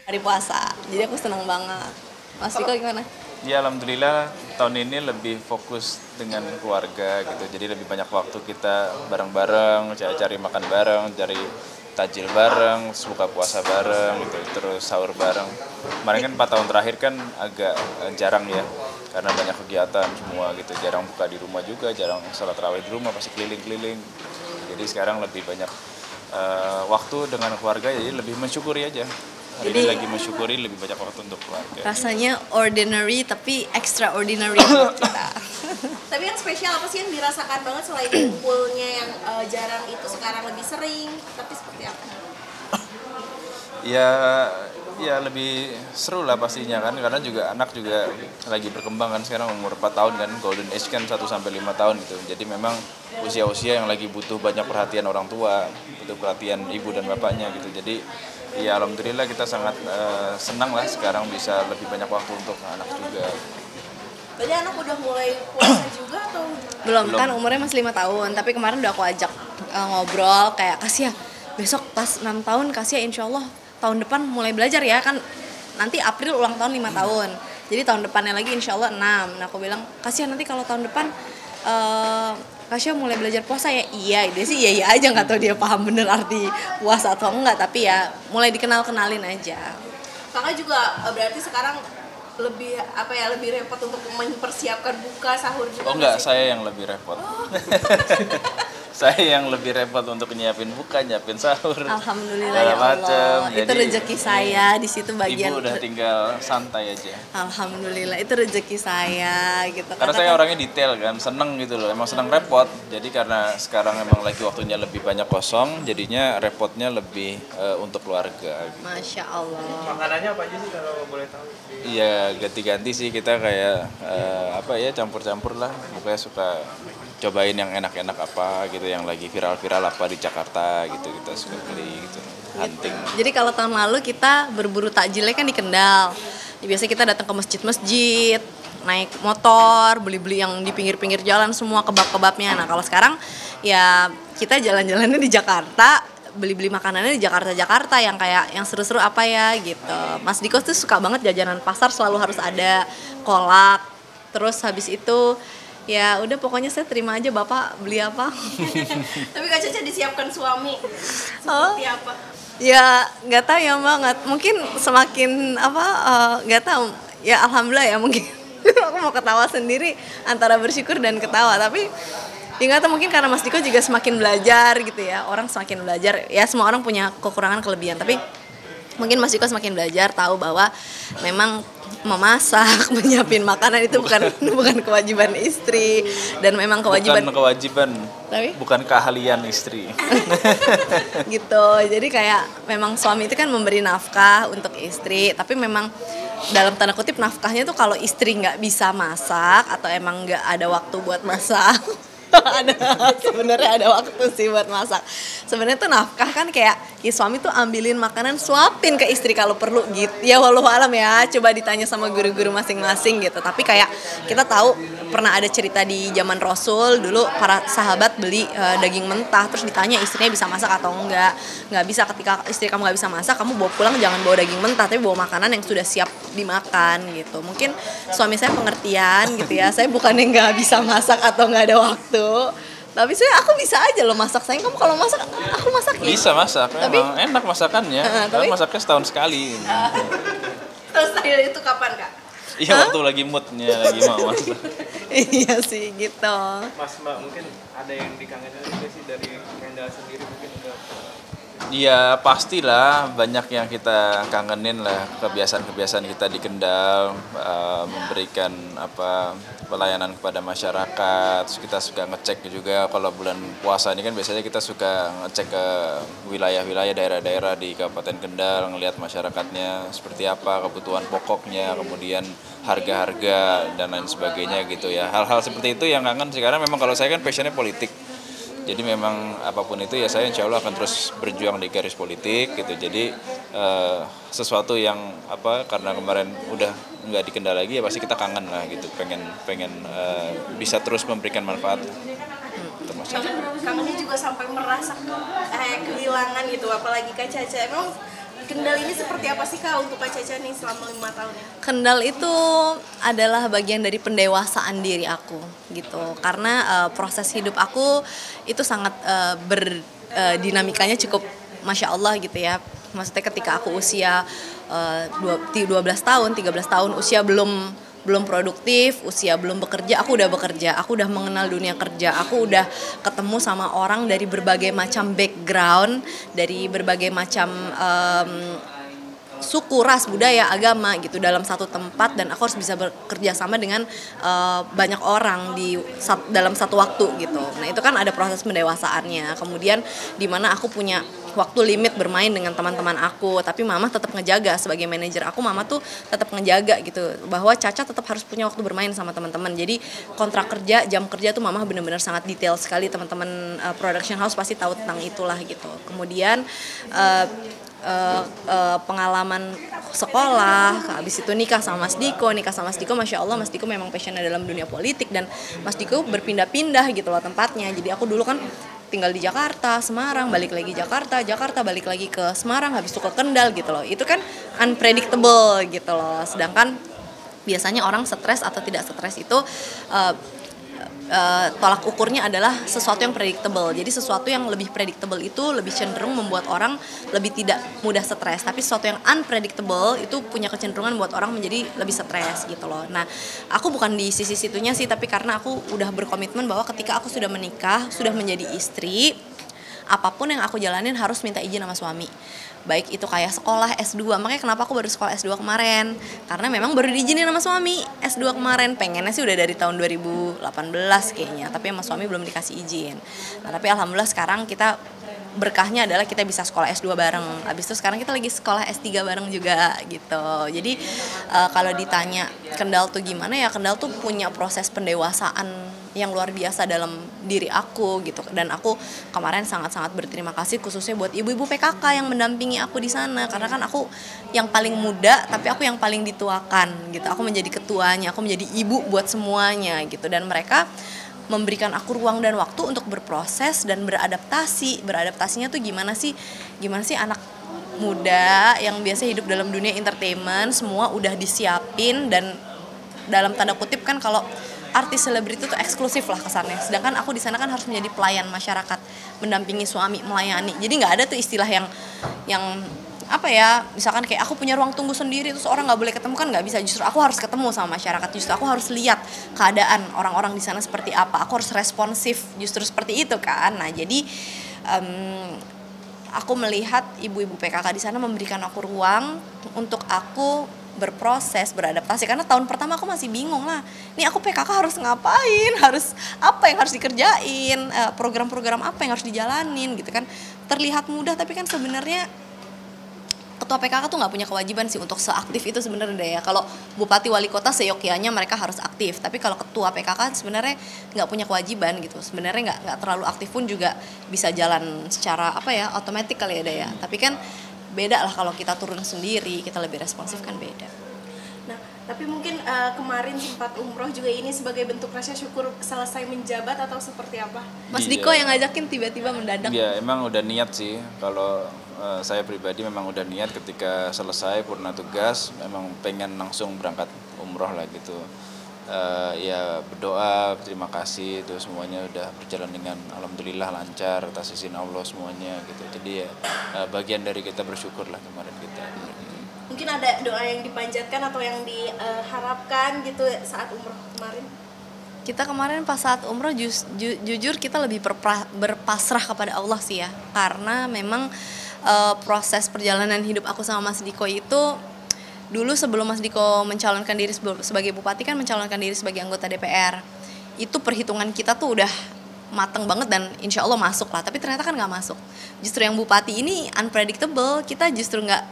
hari puasa. Jadi aku senang banget. Mas Diko gimana? Ya alhamdulillah tahun ini lebih fokus dengan keluarga gitu. Jadi lebih banyak waktu kita bareng-bareng, cari makan bareng, cari tajil bareng, terus buka puasa bareng gitu, terus sahur bareng. Kemarin kan 4 tahun terakhir kan agak jarang ya, karena banyak kegiatan semua gitu. Jarang buka di rumah juga, jarang sholat rawih di rumah, pasti keliling-keliling. Jadi sekarang lebih banyak waktu dengan keluarga, jadi lebih mensyukuri aja. Hari ini Jadi lagi mensyukuri lebih banyak waktu untuk keluarga. rasanya ordinary tapi extraordinary buat kita. Tapi yang spesial apa sih yang dirasakan banget selain kumpulnya yang jarang itu sekarang lebih sering? Tapi seperti apa? Ya, ya lebih seru lah pastinya kan, karena juga anak juga lagi berkembang kan, sekarang umur 4 tahun kan, golden age kan 1 sampai 5 tahun gitu. Jadi memang usia-usia yang lagi butuh banyak perhatian orang tua, butuh perhatian ibu dan bapaknya gitu. Jadi ya alhamdulillah kita sangat senang lah sekarang bisa lebih banyak waktu untuk anak juga. Berarti anak udah mulai puasa juga atau? Belum, Belum. kan umurnya masih 5 tahun, tapi kemarin udah aku ajak ngobrol kayak kasih ya besok pas 6 tahun kasih ya insya Allah tahun depan mulai belajar ya kan, nanti April ulang tahun 5 tahun, jadi tahun depannya lagi insya Allah 6. Nah aku bilang kasih ya nanti kalau tahun depan Kasya mulai belajar puasa ya. Iya dia sih iya aja, nggak tahu dia paham bener arti puasa atau enggak, tapi ya mulai dikenalin aja. Kakak juga berarti sekarang lebih apa ya, lebih repot untuk mempersiapkan buka sahur juga. Oh enggak, nggak sih? saya yang lebih repot. Saya yang lebih repot untuk nyiapin buka, nyiapin sahur. Alhamdulillah segala ya Allah. macem. Itu Jadi, rezeki saya di situ bagian. Ibu udah tinggal santai aja. Alhamdulillah itu rezeki saya gitu. Karena saya orangnya detail kan, seneng gitu loh, emang seneng repot. Jadi karena sekarang emang lagi waktunya lebih banyak kosong, jadinya repotnya lebih untuk keluarga. Gitu. Masya Allah. Makanannya apa aja sih kalau boleh tahu? Iya ganti-ganti sih kita kayak apa ya, campur-campur lah. Pokoknya suka cobain yang enak-enak apa gitu, yang lagi viral-viral apa di Jakarta gitu, kita suka beli gitu, hunting. Jadi kalau tahun lalu kita berburu takjilnya kan di Kendal. Biasanya kita datang ke masjid-masjid, naik motor, beli-beli yang di pinggir-pinggir jalan semua kebab-kebabnya. Nah kalau sekarang ya kita jalan-jalannya di Jakarta, beli-beli makanannya di Jakarta yang kayak yang seru-seru apa ya gitu. Mas Diko tuh suka banget jajanan pasar, selalu harus ada kolak. Terus habis itu ya udah pokoknya saya terima aja Bapak beli apa. Tapi Kak Caca disiapkan suami seperti apa? Ya nggak tahu ya Mbak, mungkin semakin apa nggak tahu ya, alhamdulillah ya mungkin. Aku mau ketawa sendiri antara bersyukur dan ketawa, tapi ya nggak tahu, mungkin karena Mas Diko juga semakin belajar gitu ya, orang semakin belajar ya, semua orang punya kekurangan kelebihan, tapi mungkin Mas Diko semakin belajar tahu bahwa memang memasak, menyiapin makanan itu bukan kewajiban istri, dan memang kewajiban Bukan kewajiban, Tapi? bukan keahlian istri. gitu. Jadi kayak memang suami itu kan memberi nafkah untuk istri, tapi memang dalam tanda kutip nafkahnya tuh kalau istri nggak bisa masak atau emang nggak ada waktu buat masak. Sebenarnya ada waktu sih buat masak. Sebenarnya tuh nafkah kan kayak ya suami tuh ambilin makanan, suapin ke istri kalau perlu gitu. Ya wallahu alam ya, coba ditanya sama guru-guru masing-masing gitu. Tapi kayak kita tahu pernah ada cerita di zaman Rasul dulu, para sahabat beli daging mentah terus ditanya istrinya bisa masak atau enggak. Nggak bisa. Ketika istri kamu nggak bisa masak, kamu bawa pulang jangan bawa daging mentah, tapi bawa makanan yang sudah siap dimakan gitu. Mungkin suami saya pengertian gitu ya. Saya bukannya nggak bisa masak atau nggak ada waktu, tapi aku bisa aja loh masak. Sayang kamu kalau masak, aku masakin. Bisa masak, Tapi- emang enak masakannya. tapi- Tapi masaknya setahun sekali. Terus terakhir itu kapan Kak? Iya waktu lagi moodnya, lagi mau masak. Iya sih gitu. Mas Mbak mungkin ada yang dikangenin juga sih dari Kendal sendiri mungkin udah. Iya pastilah, banyak yang kita kangenin lah, kebiasaan-kebiasaan kita di Kendal, memberikan pelayanan kepada masyarakat. Terus kita suka ngecek juga kalau bulan puasa ini kan biasanya kita suka ngecek ke wilayah-wilayah, daerah-daerah di Kabupaten Kendal, ngelihat masyarakatnya seperti apa, kebutuhan pokoknya, kemudian harga-harga dan lain sebagainya gitu ya. Hal-hal seperti itu yang kangen sekarang. Memang kalau saya kan passionnya politik. Jadi memang apapun itu ya saya insya Allah akan terus berjuang di garis politik gitu. Jadi sesuatu yang karena kemarin udah nggak di Kendal lagi ya pasti kita kangen lah gitu. Pengen bisa terus memberikan manfaat untuk masyarakat. Kangennya juga sampai merasa kehilangan gitu, apalagi Kak Caca. Emang Kendal ini seperti apa sih Kak untuk Kak Caca nih selama 5 tahun ya? Kendal itu adalah bagian dari pendewasaan diri aku gitu. Karena proses hidup aku itu sangat dinamikanya cukup Masya Allah gitu ya. Maksudnya ketika aku usia 12 tahun, 13 tahun, usia belum produktif, usia belum bekerja, aku udah bekerja, aku udah mengenal dunia kerja, aku udah ketemu sama orang dari berbagai macam background, dari berbagai macam suku, ras, budaya, agama gitu dalam satu tempat, dan aku harus bisa bekerja sama dengan banyak orang dalam satu waktu gitu. Nah itu kan ada proses pendewasaannya. Kemudian dimana aku punya waktu limit bermain dengan teman-teman aku, tapi mama tetap ngejaga sebagai manajer aku, mama tuh tetap ngejaga gitu bahwa Caca tetap harus punya waktu bermain sama teman-teman. Jadi kontrak kerja, jam kerja tuh mama benar-benar sangat detail sekali. Teman-teman production house pasti tahu tentang itulah gitu. Kemudian pengalaman sekolah, habis itu nikah sama Mas Diko, Masya Allah Mas Diko memang passionnya dalam dunia politik, dan Mas Diko berpindah-pindah gitu loh tempatnya. Jadi aku dulu kan tinggal di Jakarta, Semarang, balik lagi Jakarta, balik lagi ke Semarang, habis itu ke Kendal gitu loh. Itu kan unpredictable gitu loh. Sedangkan biasanya orang stres atau tidak stres itu tolak ukurnya adalah sesuatu yang predictable. Jadi sesuatu yang lebih predictable itu lebih cenderung membuat orang lebih tidak mudah stres. Tapi sesuatu yang unpredictable itu punya kecenderungan buat orang menjadi lebih stres gitu loh. Nah, aku bukan di sisi situnya sih, tapi karena aku udah berkomitmen bahwa ketika aku sudah menikah, sudah menjadi istri, apapun yang aku jalanin harus minta izin sama suami. Baik itu kayak sekolah S2, makanya kenapa aku baru sekolah S2 kemarin, karena memang baru diizinin sama suami S2 kemarin. Pengennya sih udah dari tahun 2018 kayaknya, tapi sama suami belum dikasih izin. Nah tapi alhamdulillah sekarang kita berkahnya adalah kita bisa sekolah S2 bareng. Habis itu sekarang kita lagi sekolah S3 bareng juga gitu. Jadi kalau ditanya Kendal tuh gimana ya, Kendal tuh punya proses pendewasaan yang luar biasa dalam diri aku gitu. Dan aku kemarin sangat-sangat berterima kasih khususnya buat ibu-ibu PKK yang mendampingi aku di sana, karena kan aku yang paling muda tapi aku yang paling dituakan gitu. Aku menjadi ketuanya, aku menjadi ibu buat semuanya gitu, dan mereka memberikan aku ruang dan waktu untuk berproses dan beradaptasi. Beradaptasinya tuh gimana sih anak muda yang biasa hidup dalam dunia entertainment, semua udah disiapin, dan dalam tanda kutip kan kalau artis selebriti itu eksklusif lah kesannya. Sedangkan aku di sana kan harus menjadi pelayan masyarakat, mendampingi suami, melayani. Jadi nggak ada tuh istilah yang apa ya, misalkan kayak aku punya ruang tunggu sendiri terus orang nggak boleh ketemu, kan nggak bisa. Justru aku harus ketemu sama masyarakat, justru aku harus lihat keadaan orang-orang di sana seperti apa, aku harus responsif, justru seperti itu kan. Nah jadi aku melihat ibu-ibu PKK di sana memberikan aku ruang untuk aku berproses, beradaptasi, karena tahun pertama aku masih bingung lah, ini aku PKK harus ngapain, harus apa yang harus dikerjain, program-program apa yang harus dijalanin gitu kan. Terlihat mudah tapi kan sebenarnya ketua PKK tuh nggak punya kewajiban sih untuk seaktif itu sebenarnya deh ya. Kalau bupati wali kota seyogyanya mereka harus aktif, tapi kalau ketua PKK sebenarnya nggak punya kewajiban gitu. Sebenarnya nggak terlalu aktif pun juga bisa jalan secara apa ya, otomatis kali ya deh ya. Tapi kan beda lah kalau kita turun sendiri, kita lebih responsif kan beda. Nah, tapi mungkin kemarin sempat umroh juga, ini sebagai bentuk rasa syukur selesai menjabat atau seperti apa? Mas Diko yang ngajakin tiba-tiba mendadak. Iya, emang udah niat sih. Kalau saya pribadi memang udah niat ketika selesai purna tugas, memang pengen langsung berangkat umroh lah gitu. Ya berdoa, terima kasih, itu semuanya udah berjalan dengan alhamdulillah lancar atas izin Allah semuanya gitu. Jadi ya bagian dari kita bersyukur lah kemarin kita. Mungkin ada doa yang dipanjatkan atau yang diharapkan gitu saat umroh kemarin? Kita kemarin pas saat umroh jujur kita lebih berpasrah kepada Allah sih ya, karena memang proses perjalanan hidup aku sama Mas Diko itu, dulu sebelum Mas Diko mencalonkan diri sebagai bupati kan mencalonkan diri sebagai anggota DPR, itu perhitungan kita tuh udah mateng banget dan insya Allah masuk lah, tapi ternyata kan nggak masuk. Justru yang bupati ini unpredictable, kita justru nggak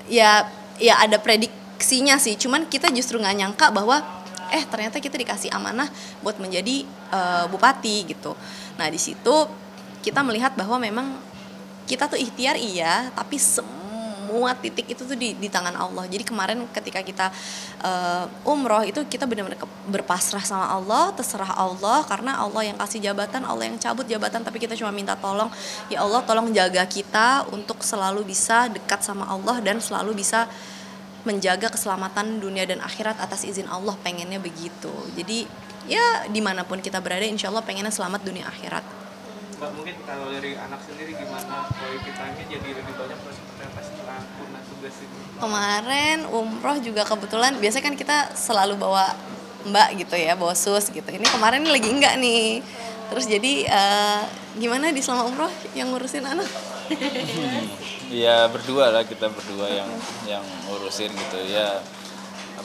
ya ada prediksinya sih, cuman kita justru nggak nyangka bahwa ternyata kita dikasih amanah buat menjadi bupati gitu. Nah di situ kita melihat bahwa memang kita tuh ikhtiar iya, tapi semua semua titik itu tuh di tangan Allah. Jadi kemarin ketika kita umroh itu kita benar-benar berpasrah sama Allah, terserah Allah, karena Allah yang kasih jabatan, Allah yang cabut jabatan, tapi kita cuma minta tolong, ya Allah tolong jaga kita untuk selalu bisa dekat sama Allah dan selalu bisa menjaga keselamatan dunia dan akhirat atas izin Allah, pengennya begitu. Jadi ya dimanapun kita berada insya Allah pengennya selamat dunia akhirat. Mbak, mungkin kalau dari anak sendiri gimana quality time-nya jadi lebih banyak atau seperti apa setelah purna tugas ini? Kemarin umroh juga kebetulan biasanya kan kita selalu bawa mbak gitu ya, bawa sus gitu. Ini kemarin lagi enggak nih. Terus jadi gimana di selama umroh yang ngurusin anak? Ya berdua lah, kita berdua yang ngurusin gitu ya.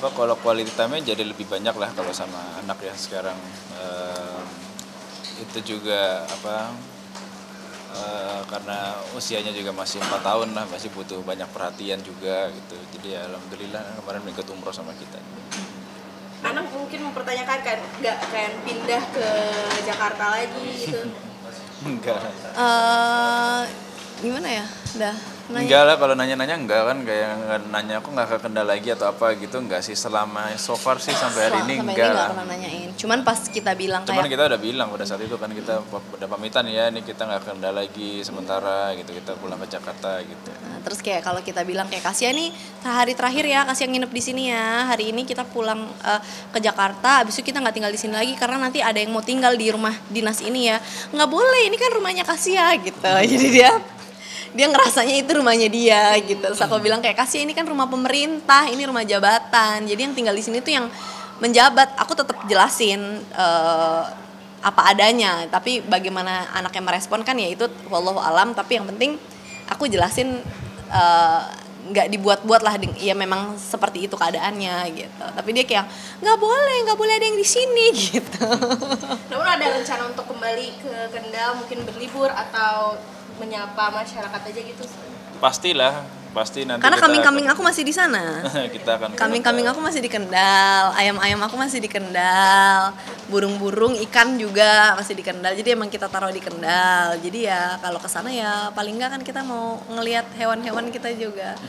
Apa kalau quality time-nya jadi lebih banyak lah kalau sama anak ya sekarang. Itu juga apa karena usianya juga masih 4 tahun lah, masih butuh banyak perhatian juga gitu. Jadi ya alhamdulillah kemarin ikut umroh sama kita. Anak mungkin mempertanyakan kan nggak kayak pindah ke Jakarta lagi gitu. Enggak. Gimana ya? Udah nanya. Enggak lah, kalau nanya-nanya enggak kan, kayak nanya aku nggak ke Kendal lagi atau apa gitu, enggak sih, selama so far sih sampai hari ini Sampai enggak ini lah. nggak pernah nanyain. Cuman pas kita bilang Cuman kayak kita udah bilang pada saat itu kan, kita udah pamitan ya, ini kita nggak ke Kendal lagi sementara gitu, kita pulang ke Jakarta gitu. Nah, terus kayak kalau kita bilang kayak Kasia nih hari terakhir ya, Kasia nginep di sini ya. Hari ini kita pulang ke Jakarta, abis itu kita nggak tinggal di sini lagi karena nanti ada yang mau tinggal di rumah dinas ini ya. Nggak boleh, ini kan rumahnya Kasia gitu. Jadi dia ngerasanya itu rumahnya dia gitu. Terus aku bilang kayak Kasia ini kan rumah pemerintah, ini rumah jabatan. Jadi yang tinggal di sini tuh yang menjabat. Aku tetap jelasin apa adanya, tapi bagaimana anaknya merespon kan ya itu wallahu alam. Tapi yang penting aku jelasin nggak dibuat-buat lah, ya memang seperti itu keadaannya gitu. Tapi dia kayak nggak boleh ada yang di sini gitu. Namun ada rencana untuk kembali ke Kendal, mungkin berlibur atau menyapa masyarakat aja gitu? Pastilah, pasti nanti. Karena kita kambing aku masih di sana. kita akan Kambing aku masih di Kendal, ayam aku masih di Kendal, burung ikan juga masih di Kendal. Jadi emang kita taruh di Kendal. Jadi ya kalau ke sana ya paling enggak kan kita mau ngelihat hewan-hewan kita juga.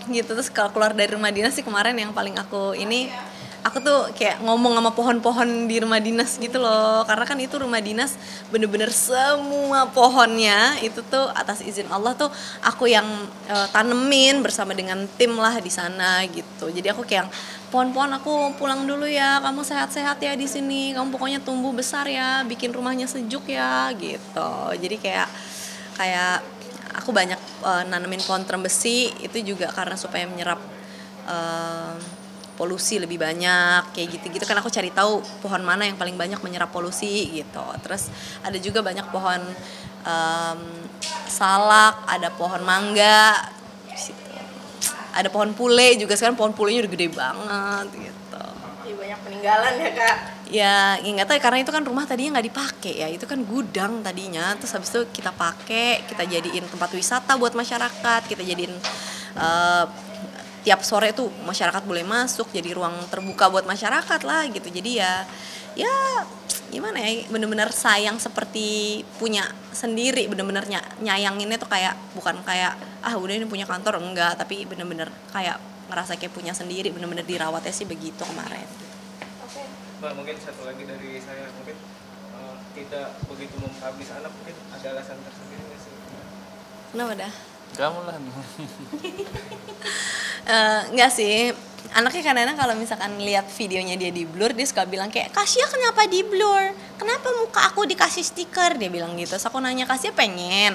Gitu. Terus kalau keluar dari rumah dinas sih kemarin yang paling aku tuh kayak ngomong sama pohon-pohon di rumah dinas gitu loh. Karena kan itu rumah dinas bener-bener semua pohonnya itu tuh atas izin Allah tuh aku yang tanemin bersama dengan tim lah di sana gitu. Jadi aku kayak pohon-pohon aku pulang dulu ya, kamu sehat-sehat ya di sini, kamu pokoknya tumbuh besar ya, bikin rumahnya sejuk ya gitu. Jadi kayak aku banyak nanemin pohon terembesi itu juga karena supaya menyerap polusi lebih banyak kayak gitu kan, aku cari tahu pohon mana yang paling banyak menyerap polusi gitu. Terus ada juga banyak pohon salak, ada pohon mangga situ. Ada pohon pule juga, sekarang pohon pulenya udah gede banget gitu. Ya, banyak peninggalan ya Kak. Ya nggak tahu karena itu kan rumah tadinya nggak dipakai ya, itu kan gudang tadinya. Terus habis itu kita pakai, kita jadiin tempat wisata buat masyarakat, kita jadiin tiap sore tuh masyarakat boleh masuk, jadi ruang terbuka buat masyarakat lah gitu. Jadi ya gimana ya, bener-bener sayang seperti punya sendiri, bener-bener nyayanginnya tuh kayak bukan kayak udah ini punya kantor, enggak, tapi bener-bener kayak ngerasa kayak punya sendiri, bener-bener dirawatnya sih begitu kemarin. Oke. Mbak, mungkin satu lagi dari saya, mungkin tidak begitu mempublish anak, mungkin ada alasan tersendiri nggak sih? Kenapa dah? Kamu lah. Enggak sih, anaknya kadang-kadang kalau misalkan lihat videonya dia di blur, dia suka bilang kayak, Kasia kenapa di blur? Kenapa muka aku dikasih stiker? Dia bilang gitu. Terus aku nanya, Kasia pengen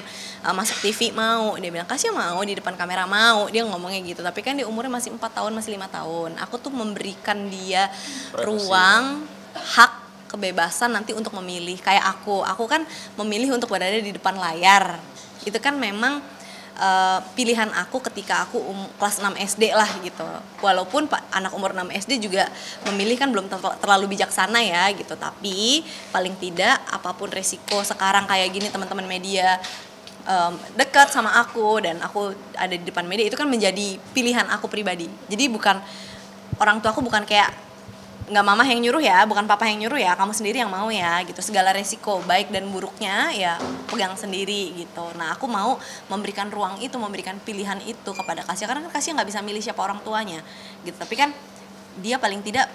masuk TV mau? Dia bilang, Kasia mau, di depan kamera mau. Dia ngomongnya gitu, tapi kan dia umurnya masih 4 tahun, masih 5 tahun. Aku tuh memberikan dia ruang, hak, kebebasan nanti untuk memilih. Kayak aku kan memilih untuk berada di depan layar. Itu kan memang pilihan aku ketika aku kelas 6 SD lah gitu. Walaupun anak umur 6 SD juga memilih kan belum terlalu bijaksana ya gitu. Tapi paling tidak apapun resiko sekarang kayak gini teman-teman media dekat sama aku dan aku ada di depan media, itu kan menjadi pilihan aku pribadi. Jadi bukan, orang tua aku bukan kayak nggak mama yang nyuruh ya, bukan papa yang nyuruh ya, kamu sendiri yang mau ya gitu. Segala resiko baik dan buruknya ya pegang sendiri gitu. Nah aku mau memberikan ruang itu, memberikan pilihan itu kepada Kasya, karena kan Kasya nggak bisa milih siapa orang tuanya gitu. Tapi kan dia paling tidak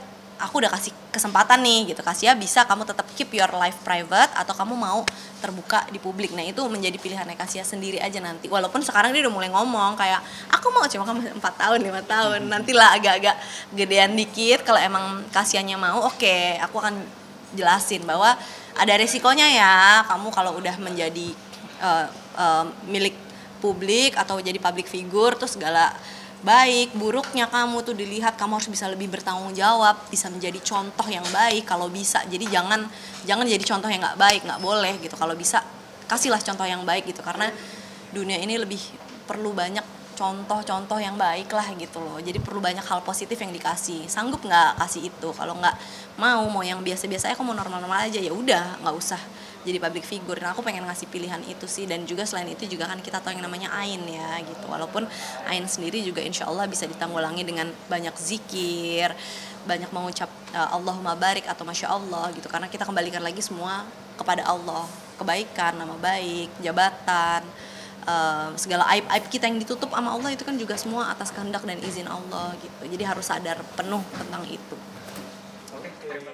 aku udah kasih kesempatan nih gitu, Kasya bisa kamu tetap keep your life private atau kamu mau terbuka di publik. Nah itu menjadi pilihannya Kasya sendiri aja nanti, walaupun sekarang dia udah mulai ngomong kayak aku mau, cuma kamu 4 tahun 5 tahun nantilah agak-agak gedean dikit. Kalau emang Kasyanya mau, oke, aku akan jelasin bahwa ada resikonya ya kamu kalau udah menjadi milik publik atau jadi public figure, terus segala baik buruknya kamu tuh dilihat, kamu harus bisa lebih bertanggung jawab, bisa menjadi contoh yang baik kalau bisa. Jadi jangan jadi contoh yang nggak baik, nggak boleh gitu. Kalau bisa kasihlah contoh yang baik gitu, karena dunia ini lebih perlu banyak contoh-contoh yang baik lah gitu loh. Jadi perlu banyak hal positif yang dikasih. Sanggup nggak kasih itu? Kalau nggak mau yang biasa-biasa, aku mau normal-normal aja, ya udah nggak usah jadi public figure. Nah aku pengen ngasih pilihan itu sih. Dan juga selain itu juga kan kita tahu yang namanya Ain ya gitu. Walaupun Ain sendiri juga insya Allah bisa ditanggulangi dengan banyak zikir, banyak mengucap Allahumma barik atau Masya Allah gitu. Karena kita kembalikan lagi semua kepada Allah. Kebaikan, nama baik, jabatan, segala aib-aib kita yang ditutup sama Allah itu kan juga semua atas kehendak dan izin Allah gitu. Jadi harus sadar penuh tentang itu. Oke, terima